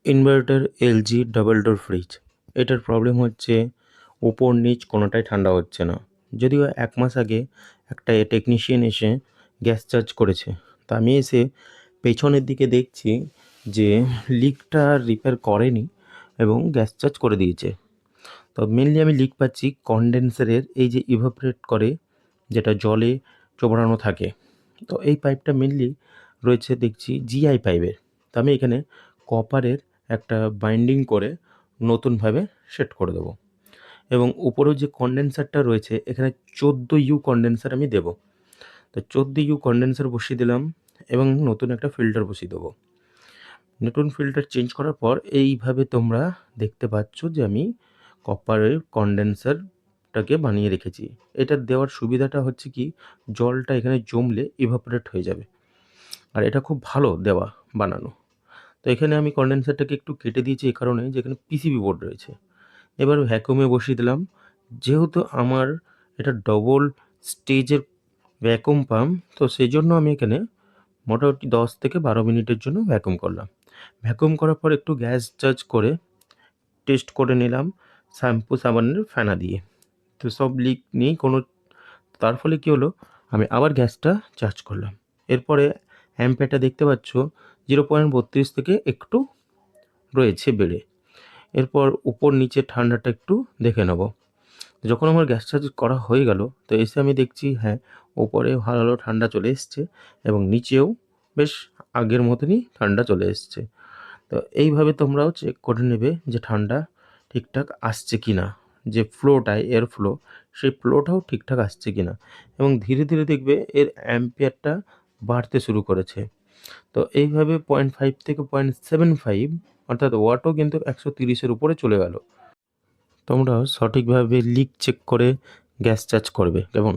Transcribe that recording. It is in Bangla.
Inverter LG double door fridge. এটার প্রবলেম হচ্ছে ওপর নিচ কোনোটাই ঠান্ডা হচ্ছে না। যদিও ১ মাস আগে একটা টেকনিশিয়ান এসে গ্যাস চার্জ করেছে। তা আমি এসে পেছনের দিকে দেখছি যে লিকটা রিপেয়ার করেনি এবং গ্যাস চার্জ করে দিয়েছে। তো মেনলি আমি লিক পাচ্ছি কনডেন্সারের এই যে ইভাপোরেট করে যেটা জলে চোবানো থাকে। তো এই পাইপটা মেনলি রয়েছে দেখছি জিআই পাইপের। তো আমি এখানে কপারের একটা বাইন্ডিং করে নতুনভাবে সেট করে দেবো এবং উপরেও যে কনডেন্সারটা রয়েছে এখানে 14 ইউ কনডেন্সার আমি দেবো। তো 14 ইউ কনডেন্সার বসিয়ে দিলাম এবং নতুন একটা ফিল্টার বসিয়ে দেবো। নতুন ফিল্টার চেঞ্জ করার পর এইভাবে তোমরা দেখতে পাচ্ছ যে আমি কপারের কনডেন্সারটাকে বানিয়ে রেখেছি। এটা দেওয়ার সুবিধাটা হচ্ছে কি, জলটা এখানে জমলে ইভাপোরেট হয়ে যাবে আর এটা খুব ভালো দেওয়া বানানো। তো এখানে আমি কনডেন্সারটাকে একটু কেটে দিয়েছি এই কারণে যে এখানে পিসিবি বোর্ড রয়েছে। এবার ভ্যাকুমে বসিয়ে দিলাম। যেহেতু আমার এটা ডবল স্টেজের ভ্যাকুম পাম্প, তো সেই জন্য আমি এখানে মোটামুটি 10 থেকে 12 মিনিটের জন্য ভ্যাকুম করলাম। ভ্যাকুম করার পর একটু গ্যাস চার্জ করে টেস্ট করে নিলাম শ্যাম্পু সাবানের ফেনা দিয়ে। তো সব লিক নেই কোনো। তার ফলে কী হলো, আমি আবার গ্যাসটা চার্জ করলাম। এরপরে অ্যাম্পেরটা দেখতে পাচ্ছ 0.32 থেকে একটু রয়েছে বেড়ে। এরপর উপর নিচে ঠান্ডাটা একটু দেখে নেব। যখন আমার গ্যাস চার্জ করা হয়ে গেল, তো এসে আমি দেখছি হ্যাঁ, ওপরে ভালো ঠান্ডা চলে এসছে এবং নিচেও বেশ আগের মতনই ঠান্ডা চলে এসছে। তো এইভাবে তোমরাও চেক করে নেবে যে ঠান্ডা ঠিকঠাক আসছে কি না, যে ফ্লোটা এয়ার ফ্লো, সেই ফ্লোটাও ঠিকঠাক আসছে কি না এবং ধীরে ধীরে দেখবে এর অ্যাম্পিয়ারটা বাড়তে শুরু করেছে। তো এইভাবে 0.5 থেকে 0.75 অর্থাৎ ওয়াটও কিন্তু 130-এর উপরে চলে গেল। তোমরাও সঠিকভাবে লিক চেক করে গ্যাস চার্জ করবে, কেমন?